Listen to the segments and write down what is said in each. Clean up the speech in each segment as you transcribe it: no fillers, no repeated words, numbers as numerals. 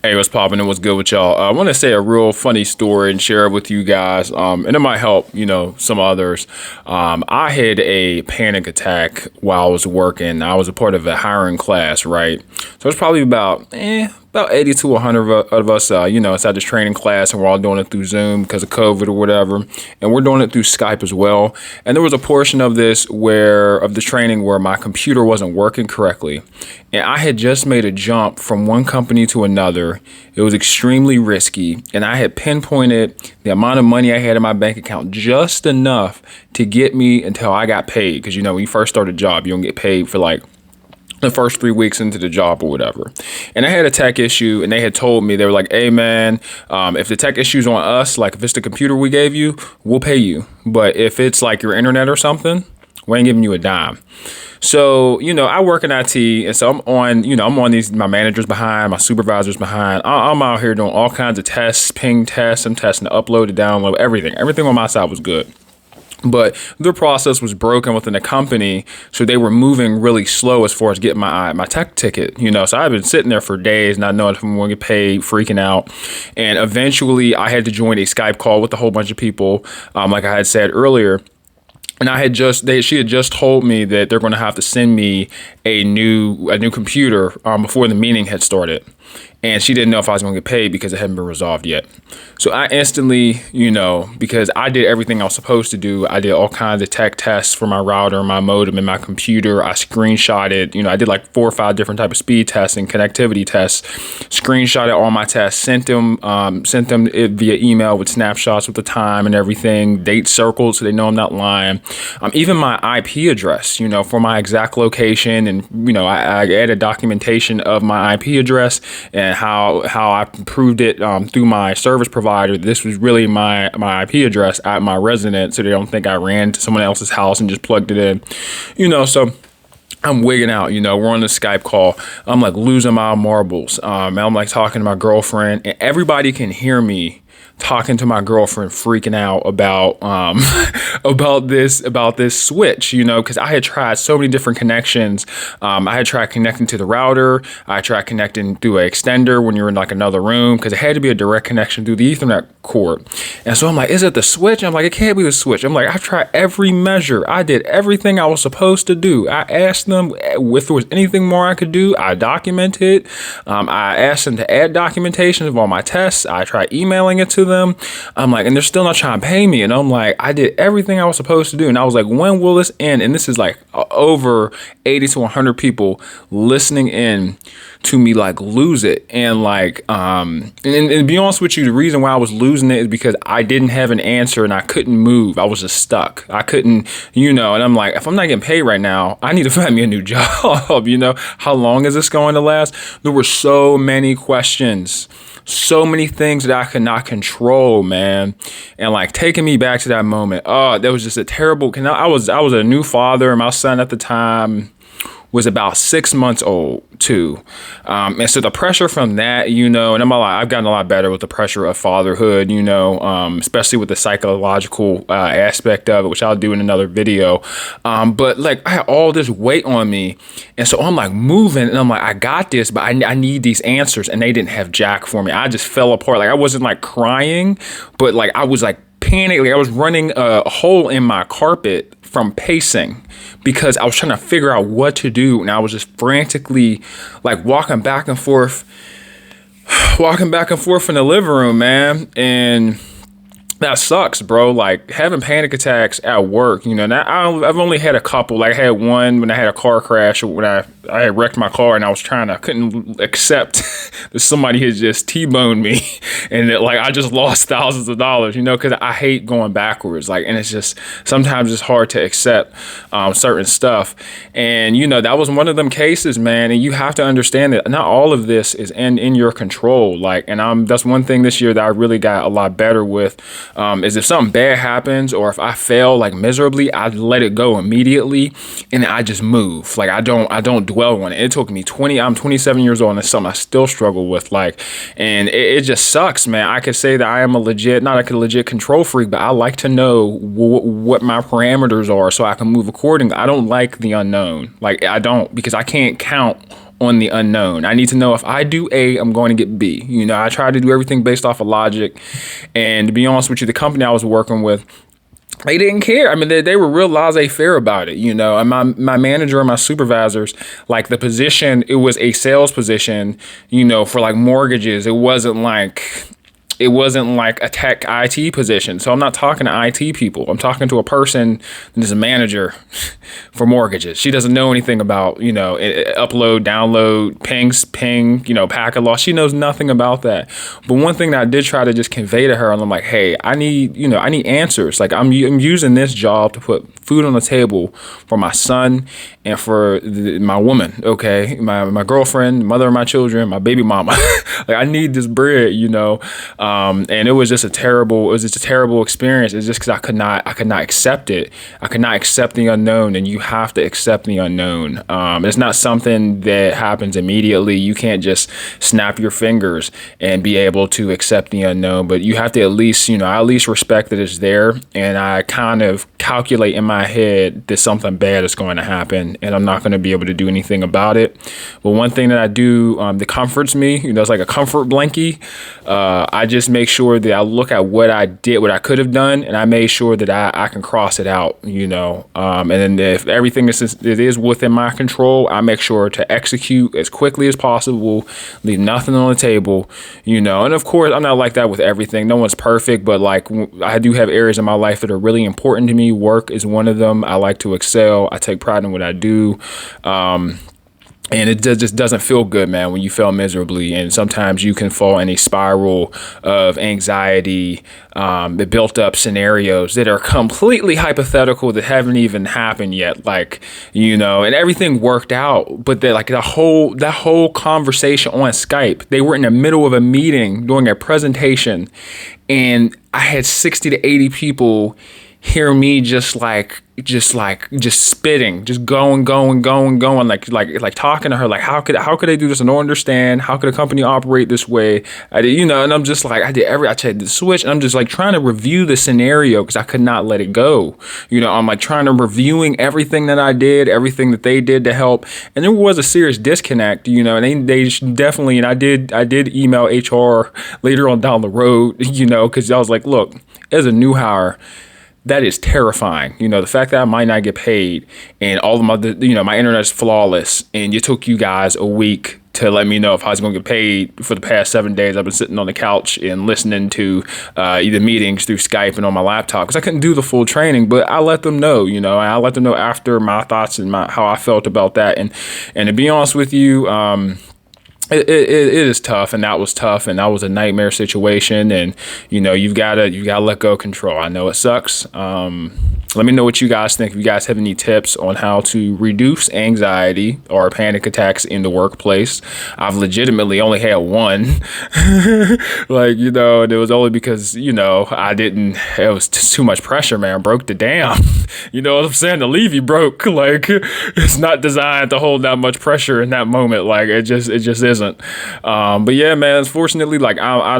Hey, what's poppin' and what's good with y'all? I want to say a real funny story and share it with you guys, and it might help, some others. I had a panic attack while I was working. I was a part of a hiring class, right? So it's probably about 80 to 100 of us, inside this training class, and we're all doing it through Zoom because of COVID or whatever, and we're doing it through Skype as well. And there was a portion of the training where my computer wasn't working correctly, and I had just made a jump from one company to another. It was extremely risky, and I had pinpointed the amount of money I had in my bank account just enough to get me until I got paid. Because when you first start a job, you don't get paid for like the first 3 weeks into the job or whatever. And I had a tech issue, and they had told me, they were like, hey man, if the tech issue's on us, like if it's the computer we gave you, we'll pay you. But if it's like your internet or something, we ain't giving you a dime. So, I work in IT, and so I'm on my managers behind, my supervisors behind. I'm out here doing all kinds of tests, ping tests. I'm testing to upload, to download, everything. Everything on my side was good. But their process was broken within the company, so they were moving really slow as far as getting my tech ticket. So I've been sitting there for days, not knowing if I'm going to get paid, freaking out. And eventually, I had to join a Skype call with a whole bunch of people, like I had said earlier. And she had just told me that they're going to have to send me a new computer before the meeting had started. And she didn't know if I was going to get paid because it hadn't been resolved yet. So I instantly, because I did everything I was supposed to do. I did all kinds of tech tests for my router, my modem, and my computer. I screenshotted, I did like 4 or 5 different type of speed tests and connectivity tests. Screenshotted all my tests, sent them it via email with snapshots with the time and everything, date circled so they know I'm not lying. Even my IP address, for my exact location, and I added documentation of my IP address and how I proved it through my service provider. This was really my IP address at my residence, so they don't think I ran to someone else's house and just plugged it in. So I'm wigging out, we're on the Skype call. I'm like losing my marbles. I'm like talking to my girlfriend, and everybody can hear me talking to my girlfriend, freaking out about about this switch, because I had tried so many different connections. I had tried connecting to the router. I tried connecting through an extender when you're in like another room, because it had to be a direct connection through the Ethernet cord. And so I'm like, is it the switch? I'm like, it can't be the switch. I'm like, I've tried every measure. I did everything I was supposed to do. I asked them if there was anything more I could do. I documented. I asked them to add documentation of all my tests. I tried emailing it to them. I'm like, and they're still not trying to pay me. And I'm like, I did everything I was supposed to do. And I was like, when will this end? And this is like over 80 to 100 people listening in to me like lose it. And like, and to be honest with you, the reason why I was losing it is because I didn't have an answer and I couldn't move. I was just stuck. I couldn't, and I'm like, if I'm not getting paid right now, I need to find me a new job. How long is this going to last? There were so many questions. So many things that I could not control, man. And like taking me back to that moment. Oh, that was just a terrible. I was a new father, and my son at the time was about 6 months old too. And so the pressure from that, and I've gotten a lot better with the pressure of fatherhood, especially with the psychological aspect of it, which I'll do in another video. But like I had all this weight on me. And so I'm like moving, and I'm like, I got this, but I need these answers. And they didn't have jack for me. I just fell apart. Like I wasn't like crying, but like I was like panic. Like I was running a hole in my carpet from pacing because I was trying to figure out what to do. And I was just frantically like walking back and forth in the living room, man. And that sucks, bro. Like having panic attacks at work, I've only had a couple. Like I had one when I had a car crash, when I had wrecked my car, and I couldn't accept that somebody had just T-boned me and that like I just lost thousands of dollars, because I hate going backwards. Like, and it's just, sometimes it's hard to accept certain stuff. And, that was one of them cases, man. And you have to understand that not all of this is in your control. Like, and that's one thing this year that I really got a lot better with. Is if something bad happens or if I fail like miserably, I let it go immediately and I just move. Like I don't dwell on it. It took me I'm 27 years old and it's something I still struggle with. Like, and it just sucks, man. I could say that I am not a legit control freak, but I like to know what my parameters are so I can move accordingly. I don't like the unknown. Like I don't, because I can't count on the unknown. I need to know if I do A, I'm going to get B. You know, I try to do everything based off of logic. And to be honest with you, the company I was working with, they didn't care. I mean, they were real laissez-faire about it, you know. And my manager and my supervisors, like the position, it was a sales position, you know, for like mortgages. It wasn't like a tech IT position. So I'm not talking to IT people. I'm talking to a person that is a manager for mortgages. She doesn't know anything about, you know, upload, download, ping, you know, packet loss. She knows nothing about that. But one thing that I did try to just convey to her, and I'm like, hey, I need answers. Like I'm using this job to put food on the table for my son and for my woman, okay? My girlfriend, mother of my children, my baby mama. Like I need this bread, you know? And it was just a terrible experience. It's just because I could not accept it. I could not accept the unknown, and you have to accept the unknown. It's not something that happens immediately. You can't just snap your fingers and be able to accept the unknown, but you have to at least, you know, I at least respect that it's there, and I kind of calculate in my head that something bad is going to happen, and I'm not going to be able to do anything about it. But one thing that I do that comforts me, you know, it's like a comfort blankie. I just make sure that I look at what I did, what I could have done, and I made sure that I can cross it out, you know. And then if everything is within my control, I make sure to execute as quickly as possible, leave nothing on the table, you know. And of course, I'm not like that with everything. No one's perfect, but like I do have areas in my life that are really important to me. Work is one of them. I like to excel. I take pride in what I do. And it just doesn't feel good, man, when you fail miserably. And sometimes you can fall in a spiral of anxiety, the built up scenarios that are completely hypothetical, that haven't even happened yet. Like, you know, and everything worked out. But that whole conversation on Skype, they were in the middle of a meeting doing a presentation, and I had 60 to 80 people hear me just spitting, just going, like talking to her, like how could they do this? I don't understand. How could a company operate this way? I did, you know, and I'm just like, I tried to switch, and I'm just like trying to review the scenario because I could not let it go. You know, I'm like trying to reviewing everything that I did, everything that they did to help, and there was a serious disconnect, you know, and they definitely, and I did email HR later on down the road, you know, because I was like, look, as a new hire, that is terrifying. You know, the fact that I might not get paid, and all of my, you know, my internet's flawless, and it took you guys a week to let me know if I was going to get paid. For the past 7 days, I've been sitting on the couch and listening to either meetings through Skype and on my laptop because I couldn't do the full training. But I let them know, you know, and I let them know after my thoughts and how I felt about that. And to be honest with you, it is tough, and that was tough, and that was a nightmare situation. And you know, you gotta let go of control. I know it sucks. Let me know what you guys think. If you guys have any tips on how to reduce anxiety or panic attacks in the workplace. I've legitimately only had one. Like, you know, and it was only because, you know, it was just too much pressure, man. I broke the dam. You know what I'm saying? The levee broke. Like, it's not designed to hold that much pressure in that moment. Like, it just isn't. But yeah, man, unfortunately, like I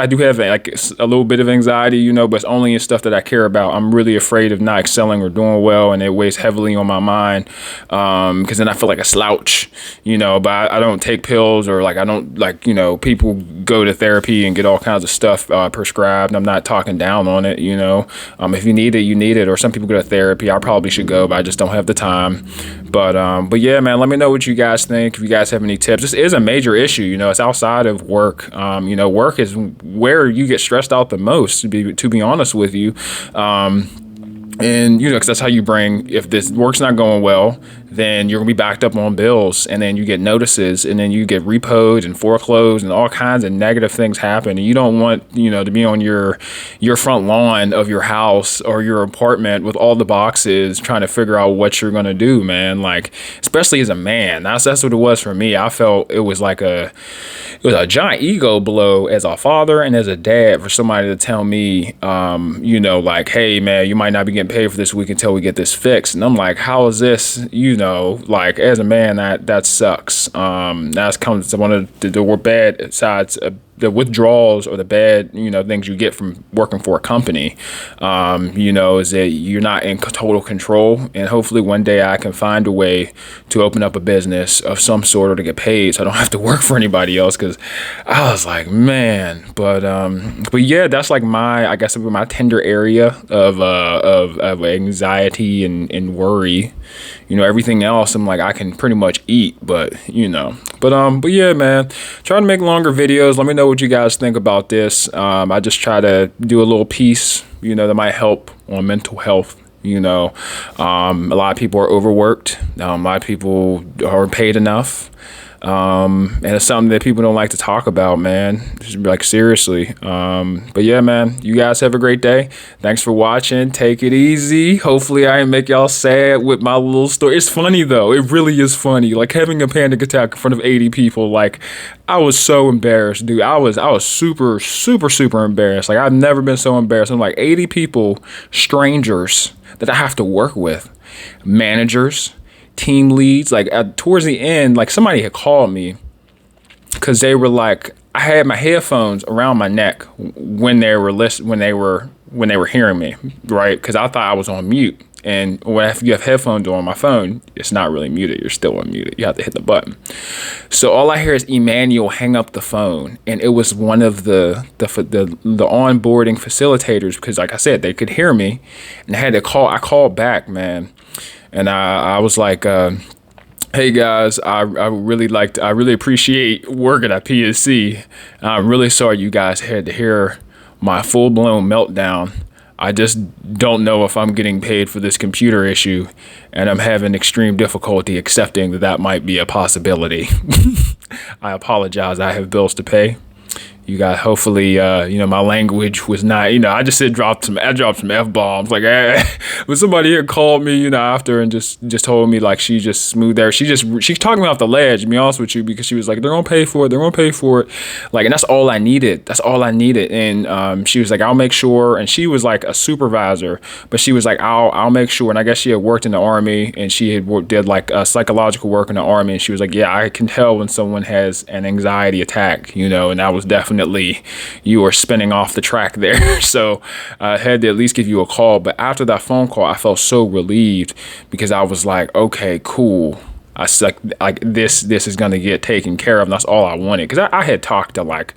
do have like a little bit of anxiety, you know, but it's only in stuff that I care about. I'm really afraid of not excelling or doing well, and it weighs heavily on my mind, because then I feel like a slouch, you know. But I don't take pills, or like I don't, like, you know, people go to therapy and get all kinds of stuff prescribed. I'm not talking down on it, you know. If you need it, you need it. Or some people go to therapy. I probably should go, but I just don't have the time. But yeah, man, let me know what you guys think. If you guys have any tips. This is a major issue, you know. It's outside of work. You know, work is where you get stressed out the most, to be honest with you. And, you know, because that's how you if this work's not going well, then you're going to be backed up on bills, and then you get notices, and then you get repoed and foreclosed, and all kinds of negative things happen. And you don't want, you know, to be on your front lawn of your house or your apartment with all the boxes trying to figure out what you're going to do, man. Like, especially as a man, that's what it was for me. I felt it was a giant ego blow as a father and as a dad for somebody to tell me, you know, like, hey, man, you might not be getting paid for this week until we get this fixed. And I'm like, how is this, you know, like, as a man, that sucks. That's comes to one of the bad sides the withdrawals or the bad, things you get from working for a company, is that you're not in total control. And hopefully one day I can find a way to open up a business of some sort or to get paid so I don't have to work for anybody else. Cause I was like, man, but yeah, that's like I guess my tender area of anxiety and worry. Everything else I'm like, I can pretty much eat, but yeah, man, trying to make longer videos. Let me know what you guys think about this. I just try to do a little piece, that might help on mental health. A lot of people are overworked. A lot of people aren't paid enough. And it's something that people don't like to talk about, man. Just like, seriously. But yeah, man, you guys have a great day. Thanks for watching. Take it easy. Hopefully I didn't make y'all sad with my little story. It's funny though. It really is funny. Like having a panic attack in front of 80 people. Like I was so embarrassed, dude. I was super, super, super embarrassed. Like I've never been so embarrassed. I'm like 80 people, strangers that I have to work with, managers, team leads. Like towards the end, like somebody had called me because they were like, I had my headphones around my neck when they were hearing me, right? Because I thought I was on mute. And if you have headphones on my phone, it's not really muted. You're still unmuted. You have to hit the button. So all I hear is Emmanuel hang up the phone, and it was one of the onboarding facilitators because, like I said, they could hear me, and I had to call. I called back, man. And I was like, hey guys, I really appreciate working at PSC. I'm really sorry you guys had to hear my full-blown meltdown. I just don't know if I'm getting paid for this computer issue, and I'm having extreme difficulty accepting that might be a possibility. I apologize. I have bills to pay. You got hopefully, my language was not, I just dropped some F-bombs. Like, but somebody here called me, after and just told me like she just smoothed there. She's talking me off the ledge, to be honest with you, because she was like, they're going to pay for it. They're going to pay for it. Like, and that's all I needed. And she was like, I'll make sure. And she was like a supervisor, but she was like, I'll make sure. And I guess she had worked in the Army and she had did like psychological work in the Army. And she was like, yeah, I can tell when someone has an anxiety attack, and that was definitely you were spinning off the track there. So I had to at least give you a call. But after that phone call, I felt so relieved because I was like, okay, cool. I like this is gonna get taken care of. And that's all I wanted, because I had talked to like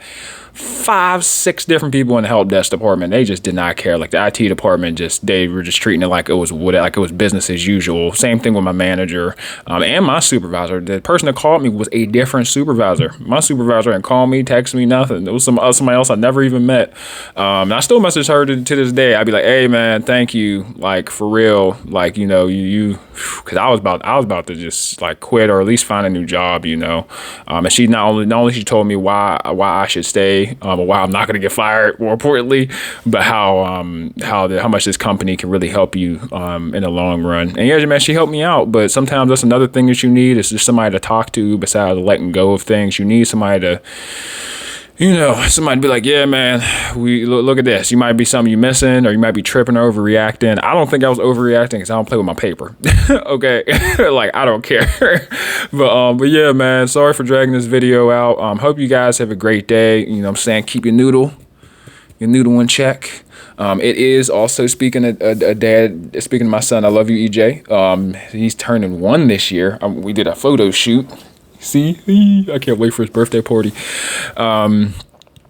5-6 different people in the help desk department. They just did not care. Like the IT department, they were just treating it like it was business as usual. Same thing with my manager and my supervisor. The person that called me was a different supervisor. My supervisor didn't call me, text me, nothing. It was somebody else I never even met. And I still message her to this day. I'd be like, hey man, thank you, like for real, like you because I was about to just like quit or at least find a new job, and she not only she told me why I should stay, or why I'm not going to get fired, more importantly, but how much this company can really help you in the long run. And yeah, man, she helped me out, but sometimes that's another thing that you need is just somebody to talk to besides letting go of things. You need somebody to, somebody be like, yeah, man, we look at this. You might be something you missing, or you might be tripping or overreacting. I don't think I was overreacting because I don't play with my paper. Okay, like I don't care. But yeah, man, sorry for dragging this video out. Hope you guys have a great day. You know what I'm saying? Keep your noodle in check. It is also speaking to my son. I love you, EJ. He's turning 1 this year. We did a photo shoot. See, I can't wait for his birthday party.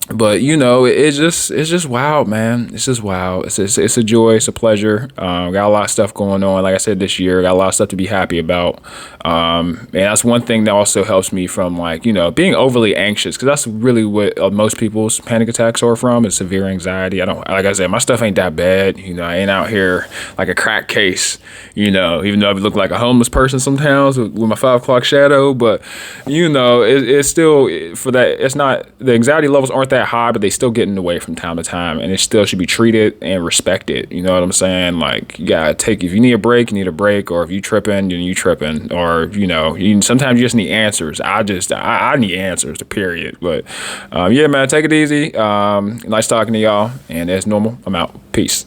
But it's just wild, man. It's just wild. It's a joy. It's a pleasure. Got a lot of stuff going on. Like I said, this year, got a lot of stuff to be happy about. And that's one thing that also helps me from being overly anxious, because that's really what most people's panic attacks are from, is severe anxiety. Like I said, my stuff ain't that bad. I ain't out here like a crack case, even though I look like a homeless person sometimes with my 5 o'clock shadow, but it's still, for that, it's not, the anxiety levels aren't that high, but they still get in the way from time to time, and it still should be treated and respected. You know what I'm saying? Like, you gotta if you need a break, you need a break, or if you tripping, then you tripping, or sometimes you just need answers. I need answers, period. But yeah, man, take it easy. Nice talking to y'all, and as normal, I'm out. Peace.